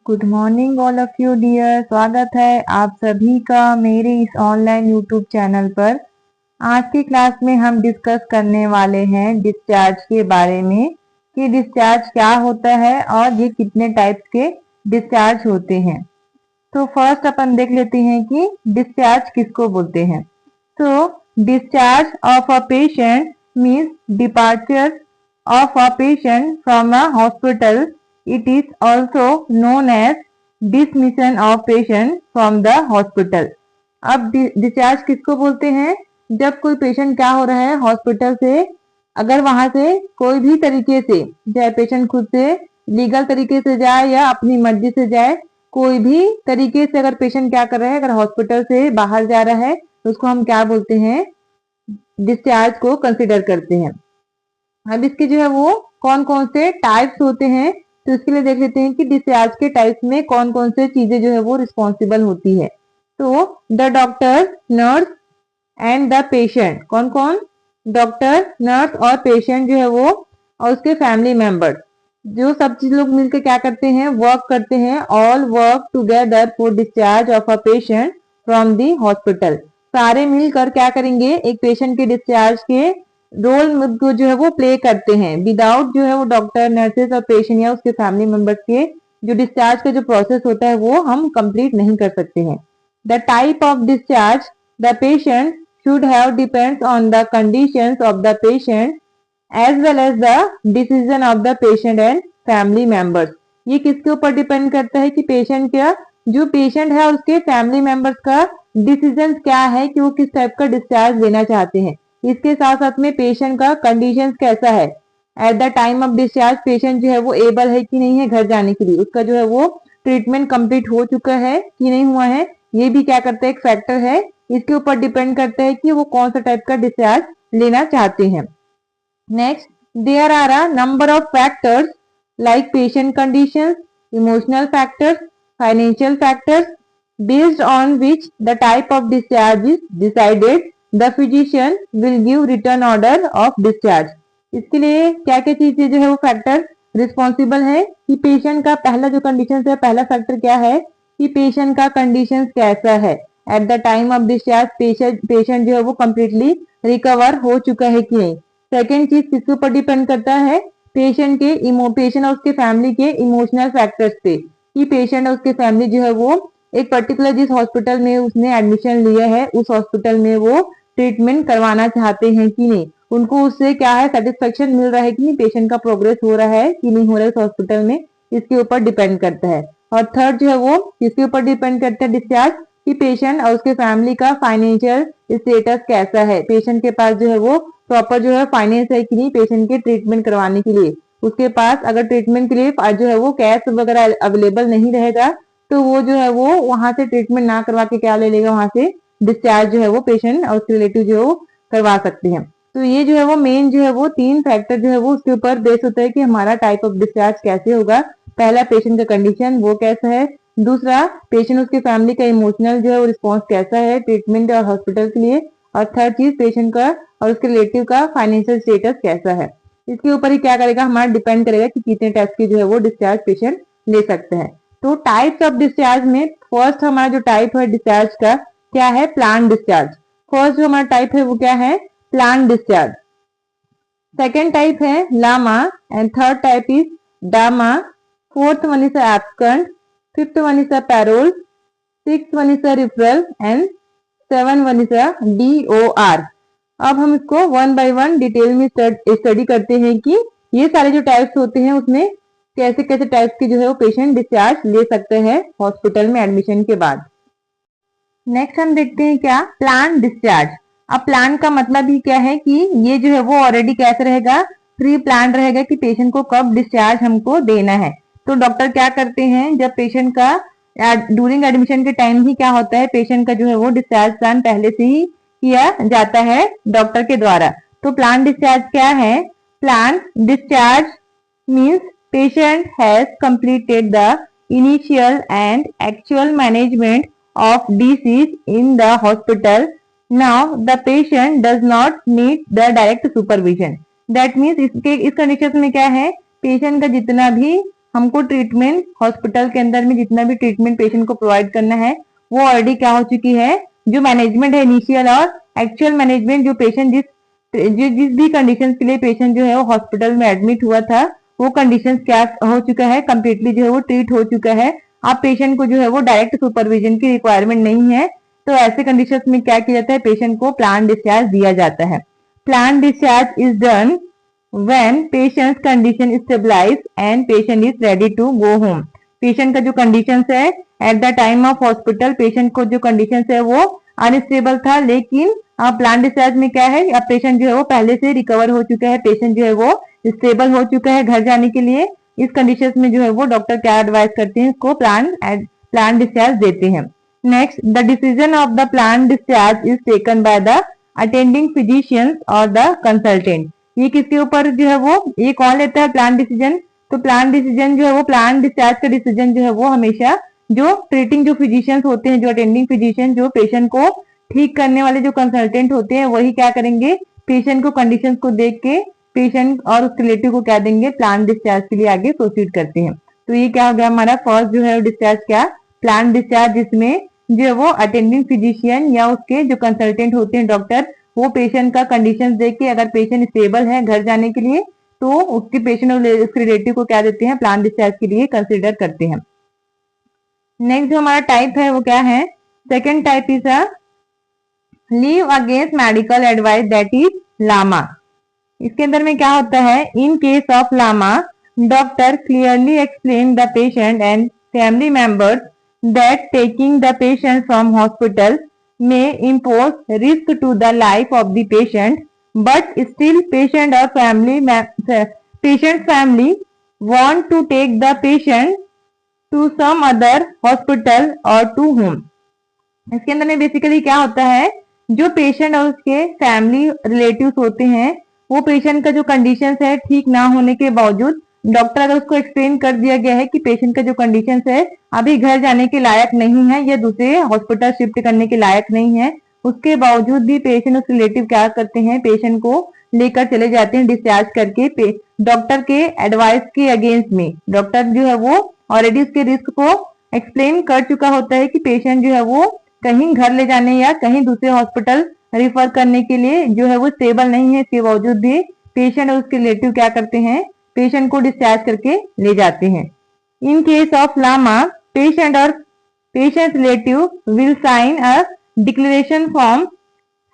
Good morning all of you dear. स्वागत है आप सभी का मेरे इस ऑनलाइन यूट्यूब चैनल पर। आज की क्लास में हम डिस्कस करने वाले हैं डिस्चार्ज के बारे में कि डिस्चार्ज क्या होता है और ये कितने टाइप्स के डिस्चार्ज होते हैं। तो फर्स्ट अपन देख लेते हैं कि डिस्चार्ज किसको बोलते हैं। तो discharge of a patient means departure of a patient from a hospital. It is also known as dismission of patient from the hospital. अब डिस्चार्ज किसको बोलते हैं? जब कोई पेशेंट क्या हो रहा है हॉस्पिटल से, अगर वहां से कोई भी तरीके से, चाहे पेशेंट खुद से लीगल तरीके से जाए या अपनी मर्जी से जाए, कोई भी तरीके से अगर पेशेंट क्या कर रहा है, अगर हॉस्पिटल से बाहर जा रहा है तो उसको हम क्या बोलते हैं? डिस्चार्ज को कंसिडर करते हैं। अब इसके जो है वो कौन कौन से टाइप्स होते हैं, तो इसके लिए देख लेते हैं कि डिस्चार्ज के टाइप्स में कौन कौन से चीजें जो है वो रिस्पॉन्सिबल होती है। तो the doctor, nurse and the patient, कौन कौन? डॉक्टर, नर्स और पेशेंट जो है वो और उसके फैमिली मेंबर्स, जो सब चीज लोग मिलकर क्या करते हैं? वर्क करते हैं। All work together for discharge of a patient from the hospital. सारे मिलकर क्या करेंगे? एक पेशेंट के डिस्चार्ज के रोल को जो है वो प्ले करते हैं। विदाउट जो है वो डॉक्टर, नर्सेस और पेशेंट या उसके फैमिली मेंबर्स के जो डिस्चार्ज का जो प्रोसेस होता है वो हम कंप्लीट नहीं कर सकते हैं। The type of discharge the patient should have depends on the conditions of the patient as well as the decision of the patient and family members. ये किसके ऊपर डिपेंड करता है कि पेशेंट क्या, जो पेशेंट है उसके फैमिली मेंबर्स का डिसीजन क्या है कि वो किस टाइप का डिस्चार्ज लेना चाहते हैं। इसके साथ साथ में पेशेंट का कंडीशन कैसा है, at the time of discharge patient जो है वो एबल है कि नहीं है घर जाने के लिए, उसका जो है वो ट्रीटमेंट कंप्लीट हो चुका है कि नहीं हुआ है, ये भी क्या करता है? एक फैक्टर है। इसके ऊपर डिपेंड करता है कि वो कौन सा टाइप का डिस्चार्ज लेना चाहते हैं। Next, there are a number of factors like patient conditions, emotional factors, financial factors, based on which the type of discharge is decided. The physician will give written order of discharge. इसके लिए क्या क्या चीजें जो है वो factor responsible है कि पेशेंट का पहला जो कंडीशन है, पहला फैक्टर क्या है कि पेशेंट का कंडीशन कैसा है, at the time of discharge patient जो है वो कम्प्लीटली रिकवर हो चुका है कि नहीं। सेकेंड चीज किसके ऊपर डिपेंड करता है? पेशेंट और उसके फैमिली के इमोशनल फैक्टर्स पे, कि पेशेंट और उसके फैमिली जो है वो एक पर्टिकुलर जिस हॉस्पिटल में उसने एडमिशन लिया है उस हॉस्पिटल में वो ट्रीटमेंट करवाना चाहते हैं कि नहीं, उनको उससे क्या है सेटिस्फेक्शन मिल रहा है कि नहीं, पेशेंट का प्रोग्रेस हो रहा है कि नहीं हो रहा है उस हॉस्पिटल में, इसके ऊपर डिपेंड करता है। और थर्ड जो है वो किसके ऊपर डिपेंड करता है डिस्चार्ज, कि पेशेंट और उसके फैमिली का फाइनेंशियल स्टेटस कैसा है, पेशेंट के पास जो है वो प्रॉपर जो है फाइनेंस है कि नहीं पेशेंट के ट्रीटमेंट करवाने के लिए। उसके पास अगर ट्रीटमेंट के लिए जो है वो कैश वगैरह अवेलेबल नहीं रहेगा तो वो जो है वो वहां से ट्रीटमेंट ना करवा के क्या ले लेगा, वहां से डिस्चार्ज जो है वो पेशेंट और उसके रिलेटिव जो है वो करवा सकते हैं। तो ये जो है वो मेन जो है वो तीन फैक्टर जो है वो उसके ऊपर बेस होता है कि हमारा टाइप ऑफ डिस्चार्ज कैसे होगा। पहला पेशेंट का कंडीशन वो कैसा है, दूसरा पेशेंट उसके फैमिली का इमोशनल जो है वो रिस्पॉन्स कैसा है ट्रीटमेंट और हॉस्पिटल के लिए, और थर्ड चीज पेशेंट का और उसके रिलेटिव का फाइनेंशियल स्टेटस कैसा है। इसके ऊपर ही क्या करेगा, हमारा डिपेंड करेगा कि कितने टाइप की जो है वो डिस्चार्ज पेशेंट ले सकते हैं। तो टाइप्स ऑफ डिस्चार्ज में फर्स्ट हमारा जो टाइप है डिस्चार्ज का क्या है? Plan discharge. फर्स्ट जो हमारा टाइप है वो क्या है? Plan discharge. सेकेंड टाइप है LAMA and third type is DAMA. Fourth one is absent, fifth one is parole, six one is referral and seven one is DOR। अब हम इसको वन बाय वन डिटेल में study करते हैं कि ये सारे जो टाइप्स होते हैं उसमें कैसे कैसे टाइप्स की जो है वो पेशेंट डिस्चार्ज ले सकते हैं हॉस्पिटल में एडमिशन के बाद। नेक्स्ट हम देखते हैं क्या प्लान डिस्चार्ज। अब प्लान का मतलब ही क्या है कि ये जो है वो ऑलरेडी कैसे रहेगा, प्री प्लान रहेगा कि पेशेंट को कब डिस्चार्ज हमको देना है। तो डॉक्टर क्या करते हैं, जब पेशेंट का ड्यूरिंग एडमिशन के टाइम ही क्या होता है, पेशेंट का जो है वो डिस्चार्ज प्लान पहले से ही किया जाता है डॉक्टर के द्वारा। तो प्लान डिस्चार्ज क्या है? Plan discharge means patient has completed the initial and actual management of disease in the hospital. Now the patient does not need the direct supervision. That means इस कंडीशन में क्या है, patient का जितना भी हमको ट्रीटमेंट हॉस्पिटल के अंदर में जितना भी ट्रीटमेंट पेशेंट को प्रोवाइड करना है वो ऑलरेडी क्या हो चुकी है, जो मैनेजमेंट है इनिशियल और एक्चुअल मैनेजमेंट, जो पेशेंट जिस भी कंडीशन के लिए पेशेंट जो है वो हॉस्पिटल में एडमिट हुआ था वो कंडीशन क्या हो चुका है, कंप्लीटली जो है वो ट्रीट हो चुका है। अब पेशेंट को जो है वो डायरेक्ट सुपरविजन की रिक्वायरमेंट नहीं है, तो ऐसे कंडीशंस में क्या किया जाता है, पेशेंट को प्लान डिस्चार्ज दिया जाता है। Plan discharge is done when patient's condition stabilise and patient is ready to go home. Patient का जो कंडीशन है at the time of hospital, patient को जो कंडीशन है वो अनस्टेबल था, लेकिन अब प्लान डिस्चार्ज में क्या है, अब पेशेंट जो है वो पहले से रिकवर हो चुका है, पेशेंट जो है वो स्टेबल हो चुका है घर जाने के लिए। इस कंडीशन में जो है वो डॉक्टर क्या एडवाइस करते हैं, इसको प्लान डिस्चार्ज देते हैं। Next, the decision of the plan discharge is taken by the attending physicians और द कंसल्टेंट। ये किसके ऊपर जो है वो, ये कौन लेता है प्लान डिसीजन, तो प्लान डिसीजन जो है वो, प्लान डिस्चार्ज का डिसीजन जो है वो हमेशा जो ट्रीटिंग जो फिजिशियंस होते हैं, जो अटेंडिंग फिजिशियन, जो पेशेंट को ठीक करने वाले जो कंसल्टेंट होते हैं, वही क्या करेंगे, पेशेंट को कंडीशंस को देख के पेशेंट और उसके रिलेटिव को क्या देंगे, प्लान डिस्चार्ज के लिए आगे प्रोसीड करते हैं। तो ये क्या हो गया हमारा फर्स्ट जो है डिस्चार्ज, क्या प्लान डिस्चार्ज, जिसमें जो है वो अटेंडिंग फिजिशियन या उसके जो कंसल्टेंट होते हैं डॉक्टर, वो पेशेंट का कंडीशन देख के अगर पेशेंट स्टेबल है घर जाने के लिए तो उसके पेशेंट और उसके रिलेटिव को क्या देते हैं, प्लान डिस्चार्ज के लिए कंसिडर करते हैं। नेक्स्ट जो हमारा टाइप है वो क्या है, second type is a leave against medical advice, that is LAMA. इसके अंदर में क्या होता है, in case of LAMA doctor clearly explain the patient and family members that taking the patient from hospital may impose risk to the life of the patient, but still patient's family want to take the patient to some other hospital or to home। इसके अंदर में basically क्या होता है, जो patient और उसके family relatives होते हैं, वो पेशेंट का जो कंडीशन है ठीक ना होने के बावजूद डॉक्टर अगर उसको एक्सप्लेन कर दिया गया है कि पेशेंट का जो कंडीशन है अभी घर जाने के लायक नहीं है या दूसरे हॉस्पिटल शिफ्ट करने के लायक नहीं है, उसके बावजूद भी पेशेंट और रिलेटिव क्या करते हैं, पेशेंट को लेकर चले जाते हैं डिस्चार्ज करके डॉक्टर के एडवाइस के अगेंस्ट में। डॉक्टर जो है वो ऑलरेडी उसके रिस्क को एक्सप्लेन कर चुका होता है कि पेशेंट जो है वो कहीं घर ले जाने या कहीं दूसरे हॉस्पिटल रिफर करने के लिए जो है वो स्टेबल नहीं है, इसके बावजूद भी पेशेंट और उसके रिलेटिव क्या करते हैं, पेशेंट को डिस्चार्ज करके ले जाते हैं। In case of LAMA patient और patient relative will sign a declaration form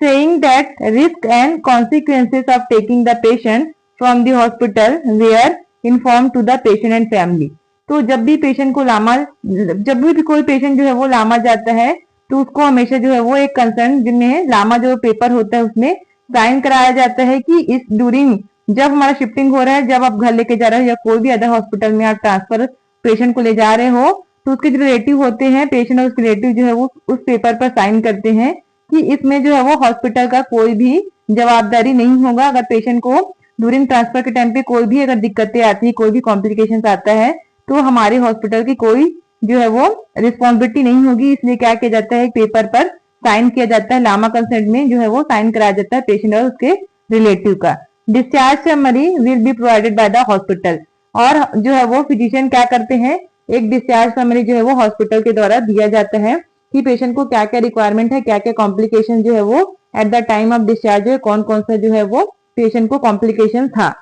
saying that risk and consequences of taking the patient from the hospital were informed to the patient and family। तो जब भी patient को लामा, जब भी कोई patient जो है वो लामा जाता है तो उसको हमेशा जो है वो एक कंसर्न जिनमें लामा जो पेपर होता है उसमें साइन कराया जाता है कि इस ड्यूरिंग जब हमारा शिफ्टिंग हो रहा है, जब आप घर लेके जा रहे हो या कोई भी अदर हॉस्पिटल में आप ट्रांसफर पेशेंट को ले जा रहे हो, तो उसके जो रिलेटिव होते हैं, पेशेंट और उसके रिलेटिव जो है वो उस पेपर पर साइन करते हैं कि इसमें जो है वो हॉस्पिटल का कोई भी जवाबदारी नहीं होगा। अगर पेशेंट को ड्यूरिंग ट्रांसफर के टाइम पे कोई भी अगर दिक्कतें आती है, कोई भी कॉम्प्लिकेशन आता है, तो हमारे हॉस्पिटल की कोई जो है वो रिस्पॉन्सिबिलिटी नहीं होगी। इसलिए क्या किया जाता है, पेपर पर साइन किया जाता है, लामा कंसेंट में जो है वो साइन कराया जाता है पेशेंट और उसके रिलेटिव का। Discharge summary will be provided by the hospital, और जो है वो फिजिशियन क्या करते हैं, एक डिस्चार्ज समरी जो है वो हॉस्पिटल के द्वारा दिया जाता है कि पेशेंट को क्या क्या रिक्वायरमेंट है, क्या क्या कॉम्प्लिकेशन जो है वो eight the time of discharge जो है कौन कौन सा जो है वो पेशेंट को कॉम्प्लिकेशन था।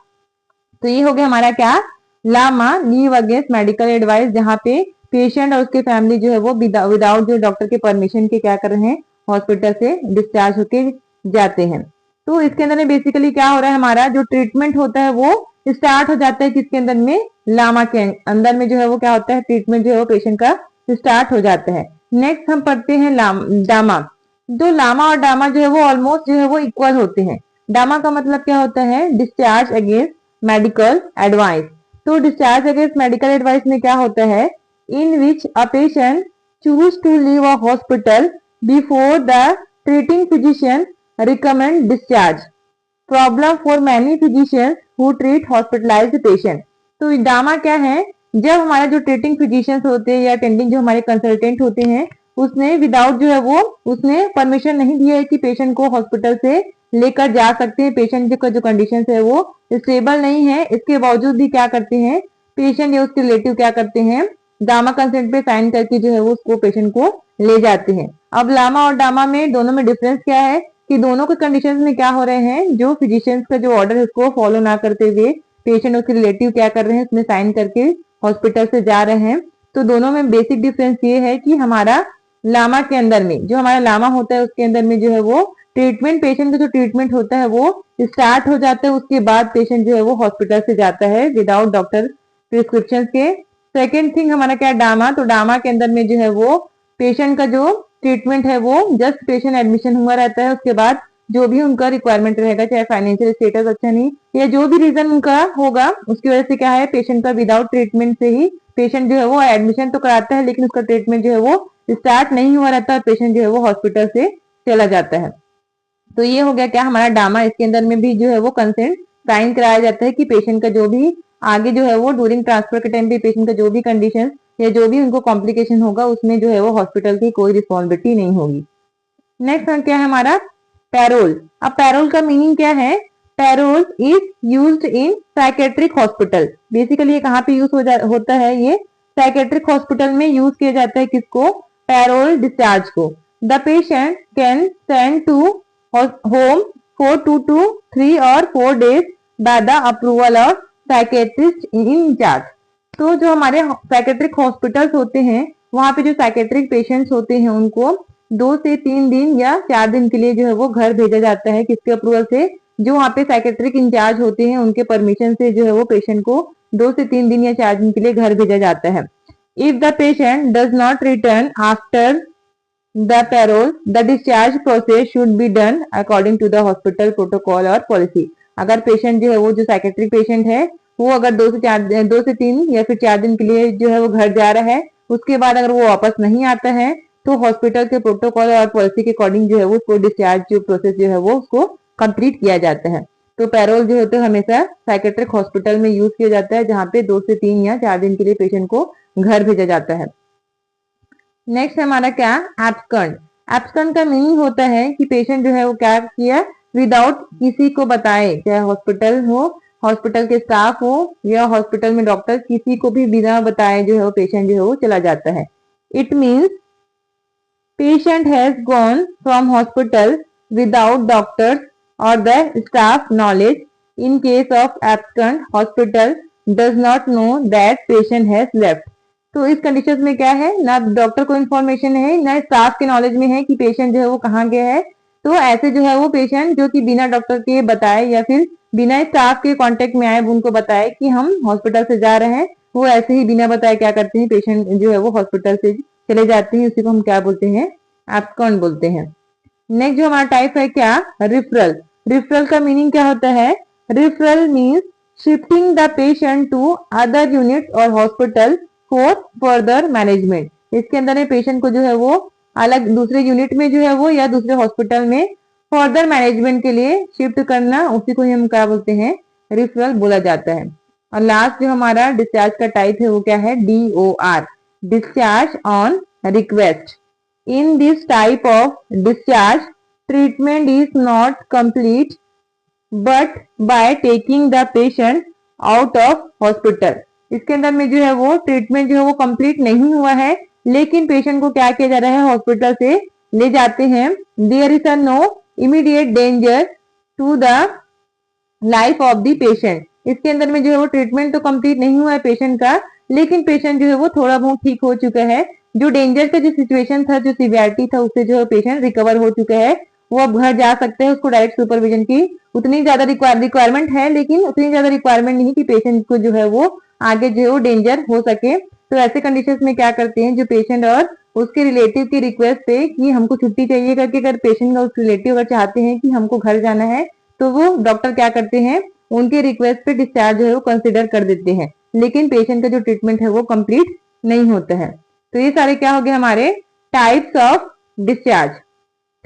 तो ये हो गया हमारा क्या, LAMA leave against medical advice, जहाँ पे पेशेंट और उसके फैमिली जो है वो विदाउट जो डॉक्टर के परमिशन के क्या कर रहे हैं, हॉस्पिटल से डिस्चार्ज होके जाते हैं। तो इसके अंदर में बेसिकली क्या हो रहा है, हमारा जो ट्रीटमेंट होता है वो स्टार्ट हो जाता है किसके अंदर में, लामा के अंदर में जो है वो क्या होता है, ट्रीटमेंट जो है वो पेशेंट का स्टार्ट हो जाता है। नेक्स्ट हम पढ़ते हैं डामा। जो लामा और डामा जो है वो ऑलमोस्ट जो है वो इक्वल होते हैं। डामा का मतलब क्या होता है, डिस्चार्ज अगेंस्ट मेडिकल एडवाइस। तो डिस्चार्ज अगेंस्ट मेडिकल एडवाइस में क्या होता है, in which a patient choose to leave a hospital before the treating physician recommend discharge, problem for many physicians who treat hospitalized patient। तो डामा क्या है, जब हमारा जो ट्रीटिंग फिजिशियंस होते हैं या अटेंडिंग जो हमारे कंसल्टेंट होते हैं, उसने विदाउट जो है वो उसने परमिशन नहीं दिया है कि पेशेंट को हॉस्पिटल से लेकर जा सकते हैं, पेशेंट का जो कंडीशन है वो स्टेबल नहीं है, इसके बावजूद भी क्या करते हैं, पेशेंट या उसके रिलेटिव क्या करते हैं, गामा कंसेंट पे साइन करके जो है वो उसको पेशेंट को ले जाते हैं। अब लामा और डामा में दोनों में डिफरेंस क्या है कि दोनों के कंडीशंस में क्या हो रहे हैं, जो फिजिशियंस का जो ऑर्डर है उसको फॉलो ना करते हुए पेशेंट उसके रिलेटिव क्या कर रहे हैं, उसमें साइन करके हॉस्पिटल से जा रहे हैं। तो दोनों में बेसिक डिफरेंस ये है कि हमारा लामा के अंदर में, जो हमारा लामा होता है उसके अंदर में जो है वो ट्रीटमेंट, पेशेंट का जो ट्रीटमेंट होता है वो स्टार्ट हो जाता है, उसके बाद पेशेंट जो है वो हॉस्पिटल से जाता है विदाउट डॉक्टर प्रिस्क्रिप्शन के। सेकेंड थिंग हमारा क्या है, डामा। तो डामा के अंदर में जो है वो पेशेंट का जो ट्रीटमेंट है वो जस्ट पेशेंट एडमिशन हुआ रहता है, उसके बाद जो भी उनका रिक्वायरमेंट रहेगा, चाहे फाइनेंशियल स्टेटस अच्छा नहीं या जो भी रीजन उनका होगा, उसकी वजह से क्या है, पेशेंट का विदाउट ट्रीटमेंट से ही पेशेंट जो है वो एडमिशन तो कराता है, लेकिन उसका ट्रीटमेंट जो है वो स्टार्ट नहीं हुआ रहता और पेशेंट जो है वो हॉस्पिटल से चला जाता है। तो ये हो गया क्या हमारा डामा। इसके अंदर में भी जो है वो कंसेंट साइन कराया जाता है कि पेशेंट का जो भी आगे जो है वो ड्यूरिंग ट्रांसफर के टाइम पे पेशेंट का जो भी कंडीशन या जो भी उनको कॉम्प्लिकेशन होगा उसमें जो है वो हॉस्पिटल की कोई रिस्पॉन्सिबिलिटी नहीं होगी। नेक्स्ट क्या है हमारा, पैरोल। अब पैरोल का मीनिंग क्या है, parole is used in psychiatric hospital. Basically ये कहाँ पे यूज होता है, ये साइकेट्रिक हॉस्पिटल में यूज किया जाता है किसको, पैरोल डिस्चार्ज को। The patient can send to home for 2 to 3 or 4 days by the approval of psychiatrist in charge। तो जो हमारे साइकेट्रिक हॉस्पिटल्स होते हैं वहां पे जो साइकेट्रिक पेशेंट्स होते हैं उनको 2 से 3 दिन या 4 दिन के लिए जो है वो घर भेजा जाता है, किसके अप्रूवल से, जो वहाँ पे साइकेट्रिक इंचार्ज होते हैं उनके परमिशन से जो है वो पेशेंट को 2 से 3 दिन या 4 दिन के लिए घर भेजा जाता है। If the patient does not return after the parole, the discharge process should be done according to the hospital protocol और policy। अगर पेशेंट जो है वो जो साइकेट्रिक पेशेंट है वो अगर 2 से 3 या फिर 4 दिन के लिए जो है वो घर जा रहा है, उसके बाद अगर वो वापस नहीं आता है तो हॉस्पिटल के प्रोटोकॉल और पॉलिसी के अकॉर्डिंग जो है वो उसको डिस्चार्ज जो प्रोसेस जो है वो उसको कंप्लीट किया जाता है। तो पैरोल जो होता है हमेशा साइकेट्रिक हॉस्पिटल में यूज किया जाता है जहाँ पे 2 से 3 या 4 दिन के लिए पेशेंट को घर भेजा जाता है। नेक्स्ट हमारा क्या, एब्सकंड। एब्सकंड का मीनिंग होता है कि पेशेंट जो है वो क्या किया, विदाउट किसी को बताए, चाहे हॉस्पिटल हो, हॉस्पिटल के स्टाफ हो या हॉस्पिटल में डॉक्टर, किसी को भी बिना बताए जो है वो पेशेंट जो है वो चला जाता है। It means patient has gone from hospital without doctors और the staff knowledge. In case of abscond hospital does not know that patient has left. तो इस कंडीशन में क्या है, ना डॉक्टर को इन्फॉर्मेशन है ना स्टाफ के नॉलेज में है कि पेशेंट जो है वो कहाँ गया है। तो ऐसे जो है वो पेशेंट जो कि बिना डॉक्टर के बताए या फिर बिना स्टाफ के कांटेक्ट में आए उनको बताए कि हम हॉस्पिटल से जा रहे हैं, वो ऐसे ही बिना बताए क्या करते हैं, पेशेंट जो है वो हॉस्पिटल से चले जाते हैं। उसी को हम क्या बोलते हैं, एब्सकॉन्ड बोलते हैं। नेक्स्ट जो हमारा टाइप है क्या, रिफरल। रिफरल का मीनिंग क्या होता है, referral means shifting the patient to other unit और हॉस्पिटल फॉर फर्दर मैनेजमेंट। इसके अंदर में पेशेंट को जो है वो अलग दूसरे यूनिट में जो है वो या दूसरे हॉस्पिटल में फर्दर मैनेजमेंट के लिए शिफ्ट करना, उसी को हम क्या बोलते हैं, रिफरल बोला जाता है। और लास्ट जो हमारा डिस्चार्ज का टाइप है वो क्या है, DOR, discharge on request. In this type of discharge treatment is not complete but by taking the patient out of hospital. इसके अंदर में जो है वो ट्रीटमेंट जो है वो कंप्लीट नहीं हुआ है, लेकिन पेशेंट को क्या किया जा रहा है, हॉस्पिटल से ले जाते हैं। There is a no immediate danger to the life of the patient. इसके अंदर में जो है वो ट्रीटमेंट तो कंप्लीट नहीं हुआ है पेशेंट का, लेकिन पेशेंट जो है वो थोड़ा बहुत ठीक हो चुका है। जो डेंजर का जो सिचुएशन था, जो सिवियरिटी था, उससे जो है पेशेंट रिकवर हो चुका है, वो अब घर जा सकते हैं। उसको डायरेक्ट सुपरविजन की उतनी ज्यादा रिक्वायरमेंट है, लेकिन उतनी ज्यादा रिक्वायरमेंट नहीं कि पेशेंट को जो है वो आगे जो है वो डेंजर हो सके। तो ऐसे कंडीशंस में क्या करते हैं, जो पेशेंट और उसके रिलेटिव की रिक्वेस्ट पे कि हमको छुट्टी चाहिए करके अगर पेशेंट और रिलेटिव अगर चाहते हैं कि हमको घर जाना है, तो वो डॉक्टर क्या करते हैं, उनके रिक्वेस्ट पे डिस्चार्ज जो है वो कंसिडर कर देते हैं, लेकिन पेशेंट का जो ट्रीटमेंट है वो कंप्लीट नहीं होता है। तो ये सारे क्या हो गए हमारे टाइप्स ऑफ डिस्चार्ज।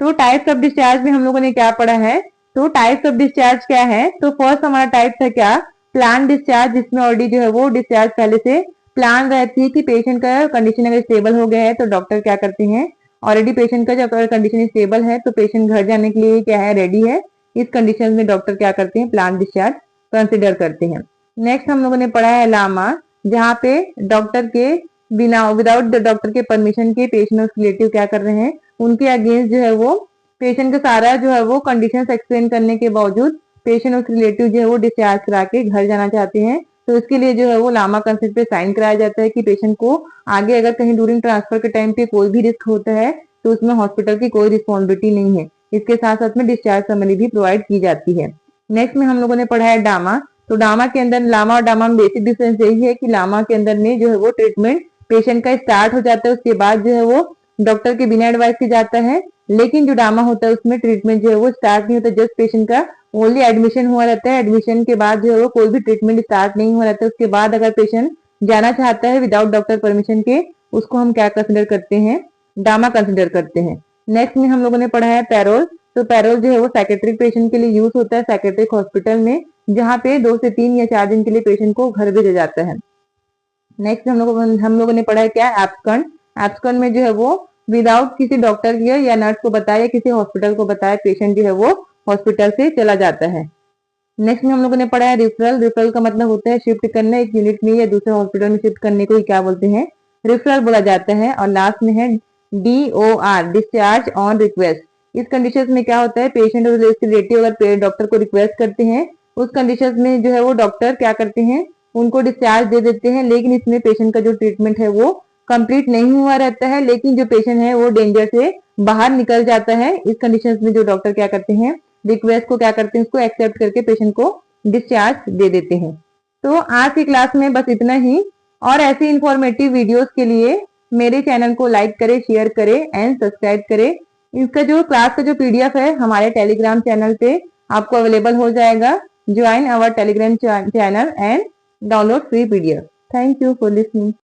तो टाइप्स ऑफ डिस्चार्ज में हम लोगों ने क्या पढ़ा है, तो टाइप्स ऑफ डिस्चार्ज क्या है, तो फर्स्ट हमारा टाइप था क्या, प्लान डिस्चार्ज, जिसमें ऑलरेडी जो है वो डिस्चार्ज पहले से प्लान रहती है कि पेशेंट का कंडीशन अगर स्टेबल हो गया है तो डॉक्टर क्या करते हैं, ऑलरेडी पेशेंट का जब कंडीशन स्टेबल है तो पेशेंट घर जाने के लिए क्या है, रेडी है। इस कंडीशन में डॉक्टर क्या करते हैं, प्लान डिस्चार्ज कंसिडर करते हैं। नेक्स्ट हम लोगों ने पढ़ा है लामा। जहाँ पे डॉक्टर के बिना विदाउट द डॉक्टर के परमिशन के पेशेंट और रिलेटिव क्या कर रहे हैं, उनके अगेंस्ट जो है वो पेशेंट का सारा जो है वो कंडीशन एक्सप्लेन करने के बावजूद पेशेंट और रिलेटिव जो है वो डिस्चार्ज करा के घर जाना चाहते हैं। तो इसके लिए जो है वो लामा कंसेंट पे साइन कराया जाता है कि पेशेंट को आगे अगर कहीं ड्यूरिंग ट्रांसफर के टाइम पे कोई भी रिस्क होता है तो उसमें हॉस्पिटल की कोई रिस्पॉन्सिबिलिटी नहीं है। इसके साथ साथ में डिस्चार्ज समरी भी प्रोवाइड की जाती है। नेक्स्ट में हम लोगों ने पढ़ा है डामा। तो डामा के अंदर लामा और डामा में बेसिक डिफरेंस यही है कि लामा के अंदर में जो है वो ट्रीटमेंट पेशेंट का स्टार्ट हो जाता है, उसके बाद जो है वो डॉक्टर के बिना एडवाइस के जाता है। लेकिन जो डामा होता है उसमें ट्रीटमेंट जो है वो स्टार्ट नहीं होता, जस्ट पेशेंट का ओनली एडमिशन हुआ रहता है। एडमिशन के बाद जो है वो कोई भी ट्रीटमेंट स्टार्ट नहीं हुआ रहता है। उसके बाद अगर पेशेंट जाना चाहता है विदाउट डॉक्टर परमिशन के, उसको हम क्या कंसिडर करते हैं, डामा कंसिडर करते हैं। नेक्स्ट में हम लोगों ने पढ़ा है पैरोल। तो पैरोल जो है वो साइकेट्रिक पेशेंट के लिए यूज होता है साइकेट्रिक हॉस्पिटल में, जहाँ पे 2 से 3 या 4 दिन के लिए पेशेंट को घर भेजा जाता है। नेक्स्ट हम लोगों ने पढ़ा है क्या, एब्सकॉन्ड। एब्सकॉन्ड में जो है वो विदाउट किसी डॉक्टर की या नर्स को बताया या किसी हॉस्पिटल को बताया पेशेंट जो है वो हॉस्पिटल से चला जाता है। नेक्स्ट में हम लोगों ने पढ़ा है रिफरल। रिफरल का मतलब होता है शिफ्ट करना, एक यूनिट में या दूसरे हॉस्पिटल में शिफ्ट करने को ही क्या बोलते हैं, रिफरल बोला जाता है। और लास्ट में है DOR, डिस्चार्ज ऑन रिक्वेस्ट। इस कंडीशन में क्या होता है, पेशेंट और रिलेटिव अगर डॉक्टर को रिक्वेस्ट करते हैं, उस कंडीशन में जो है वो डॉक्टर क्या करते हैं, उनको डिस्चार्ज दे देते हैं। लेकिन इसमें पेशेंट का जो ट्रीटमेंट है वो कंप्लीट नहीं हुआ रहता है, लेकिन जो पेशेंट है वो डेंजर से बाहर निकल जाता है। इस कंडीशन में जो डॉक्टर क्या करते हैं, रिक्वेस्ट को क्या करते हैं, उसको एक्सेप्ट करके पेशेंट को डिस्चार्ज दे देते हैं। तो आज की क्लास में बस इतना ही। और ऐसी इंफॉर्मेटिव वीडियोस के लिए मेरे चैनल को लाइक करें, शेयर करें एंड सब्सक्राइब करें। इसका जो क्लास का जो PDF है हमारे टेलीग्राम चैनल पे आपको अवेलेबल हो जाएगा। Join our Telegram channel and download free PDF। Thank you for listening.